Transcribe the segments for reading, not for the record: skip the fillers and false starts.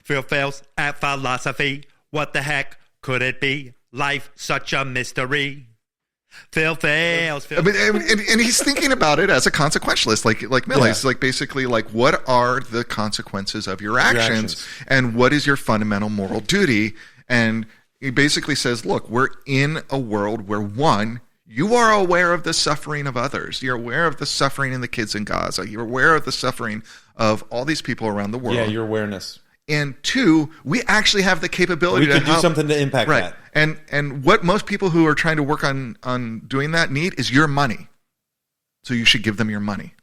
Phil Phails at philosophy. What the heck could it be? Life such a mystery. Phil Phails. And he's thinking about it as a consequentialist, like Mill. He's like basically like, what are the consequences of your actions, and what is your fundamental moral duty? And he basically says, look, we're in a world where, one, you are aware of the suffering of others. You're aware of the suffering in the kids in Gaza. You're aware of the suffering of all these people around the world. Yeah, your awareness. And two, we actually have the capability to do something to impact that. And what most people who are trying to work on doing that need is your money. So you should give them your money.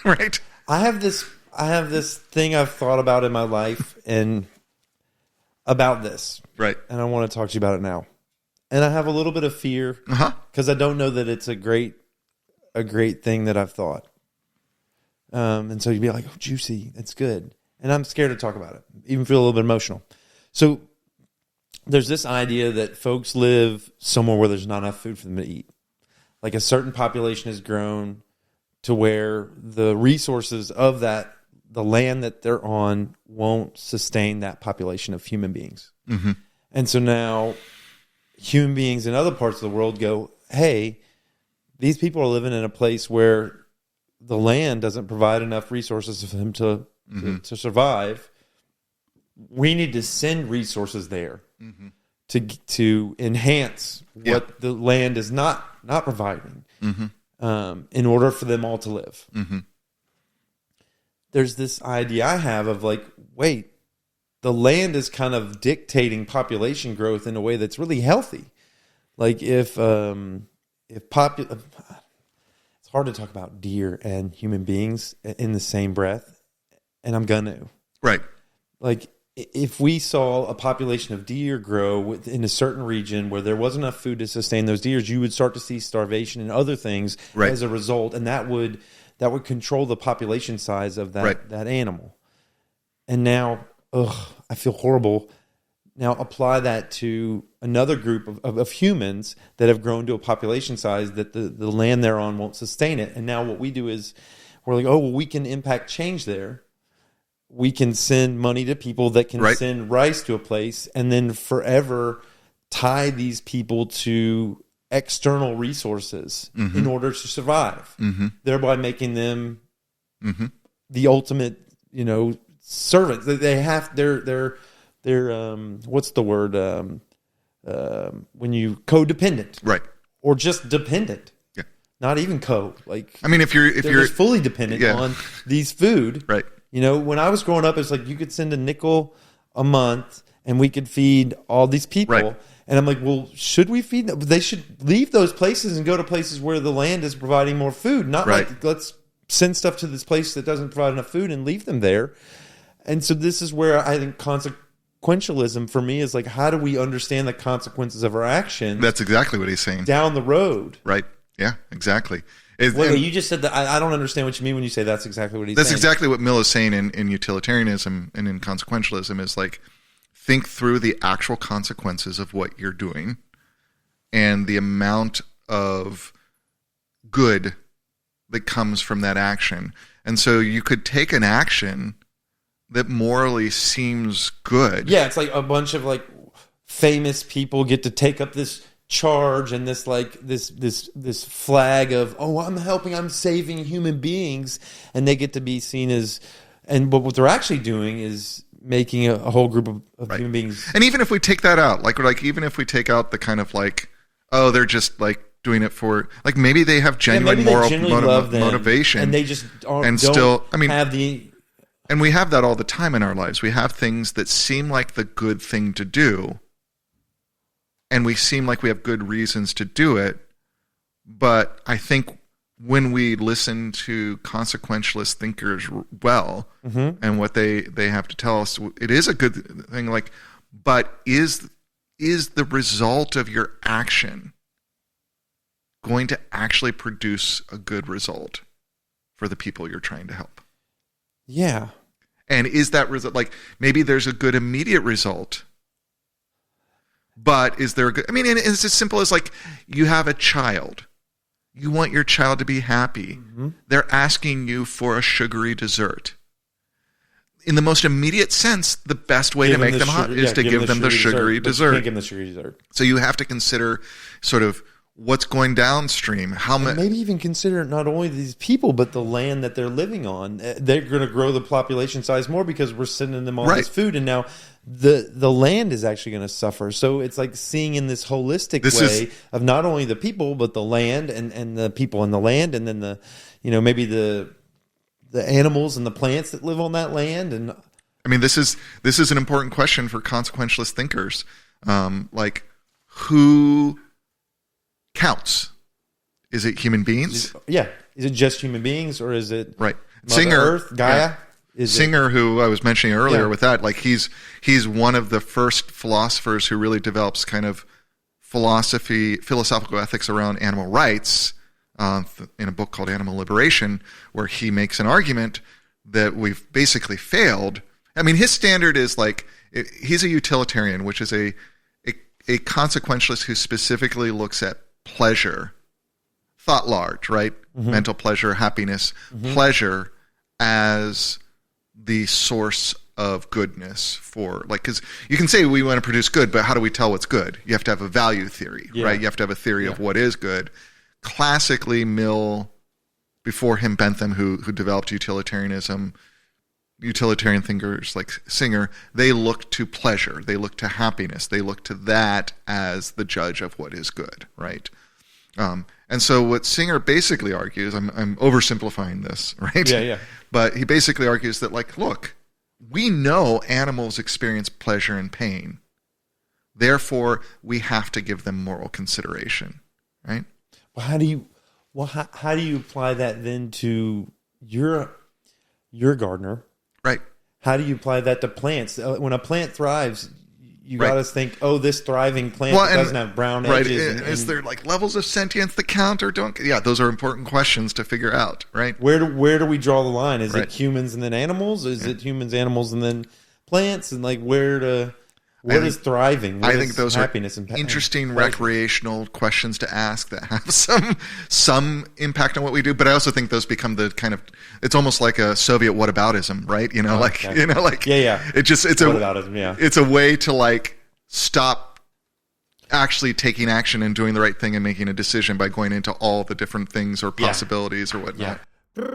Right? I have this thing I've thought about in my life and about this. Right. And I want to talk to you about it now. And I have a little bit of fear because I don't know that it's a great thing that I've thought. And so you'd be like, oh, juicy, it's good. And I'm scared to talk about it, even feel a little bit emotional. So there's this idea that folks live somewhere where there's not enough food for them to eat. Like a certain population has grown to where the resources of the land that they're on won't sustain that population of human beings. Mm-hmm. And so now human beings in other parts of the world go, hey, these people are living in a place where the land doesn't provide enough resources for them to survive. We need to send resources there to enhance what the land is not providing in order for them all to live. There's this idea I have of like, wait, the land is kind of dictating population growth in a way that's really healthy. Like it's hard to talk about deer and human beings in the same breath. And I'm gonna. Right. Like, if we saw a population of deer grow in a certain region where there wasn't enough food to sustain those deer, you would start to see starvation and other things as a result, and that would control the population size of that animal. And now, I feel horrible. Now apply that to another group of humans that have grown to a population size that the land they're on won't sustain it. And now what we do is we're like, oh, well, we can impact change there. We can send money to people that can send rice to a place and then forever tie these people to external resources in order to survive, thereby making them the ultimate, servants. They have their what's the word when you codependent, right, or just dependent. Yeah, not even like. I mean, if you're just fully dependent on these food, right. When I was growing up, it's like you could send a nickel a month and we could feed all these people. Right. And I'm like, well, should we feed them? They should leave those places and go to places where the land is providing more food. Not like, let's send stuff to this place that doesn't provide enough food and leave them there. And so this is where I think consequentialism for me is like, how do we understand the consequences of our actions? That's exactly what he's saying. Down the road. Right. Yeah, exactly. Wait, you just said that. I don't understand what you mean when you say that's exactly what he's saying. That's exactly what Mill is saying in utilitarianism and in consequentialism is like, think through the actual consequences of what you're doing and the amount of good that comes from that action. And so you could take an action that morally seems good. Yeah, it's like a bunch of like famous people get to take up this charge and this flag of, oh, I'm saving human beings, and they get to be seen as, but what they're actually doing is making a whole group of human beings. And even if we take that out, like even if we take out the kind of like, oh, they're just like doing it for, like maybe they have genuine moral motivation, and they just and we have that all the time in our lives. We have things that seem like the good thing to do, and we seem like we have good reasons to do it. But I think when we listen to consequentialist thinkers and what they have to tell us, it is a good thing. Like, but is the result of your action going to actually produce a good result for the people you're trying to help? Yeah. And is that result, like, maybe there's a good immediate result, but is there a good, I mean, and it's as simple as like, you have a child. You want your child to be happy. Mm-hmm. They're asking you for a sugary dessert. in the most immediate sense, the best way to make them hot is to give them the sugary dessert. Can't give them the sugary dessert. So you have to consider sort of what's going downstream. Maybe even consider not only these people, but the land that they're living on. They're going to grow the population size more because we're sending them all this food, and now the land is actually going to suffer. So it's like seeing in this holistic way of not only the people, but the land and the people and the land, and then the maybe the animals and the plants that live on that land. And I mean, this is an important question for consequentialist thinkers. Like, who counts? Is it human beings? Is it just human beings, or is it right? Mother Singer, Earth, Gaia? Singer, who I was mentioning earlier with that, like he's one of the first philosophers who really develops kind of philosophical ethics around animal rights in a book called Animal Liberation, where he makes an argument that we've basically failed. I mean, his standard is like, he's a utilitarian, which is a consequentialist who specifically looks at pleasure, thought large, right? Mm-hmm. Mental pleasure, happiness, pleasure as the source of goodness for, like, because you can say we want to produce good, but how do we tell what's good? You have to have a value theory, right? You have to have a theory of what is good. Classically, Mill, before him, Bentham, who developed utilitarianism, utilitarian thinkers like Singer, they look to pleasure, they look to happiness, they look to that as the judge of what is good, right? And so what Singer basically argues, I'm oversimplifying this, right? Yeah. But he basically argues that, like, look, we know animals experience pleasure and pain. Therefore, we have to give them moral consideration, right? Well, how do you apply that then to your gardener? Right. How do you apply that to plants? When a plant thrives, you got to think, this thriving plant doesn't have brown edges. Right. Is there like levels of sentience that count or don't? Yeah, those are important questions to figure out, right? Where do we draw the line? Is it humans and then animals? Is it humans, animals, and then plants? And like what is thriving? I think those are interesting recreational questions to ask that have some impact on what we do. But I also think those become the kind of, it's almost like a Soviet whataboutism, right? It's a way to like stop actually taking action and doing the right thing and making a decision by going into all the different things or possibilities or whatnot. Yeah.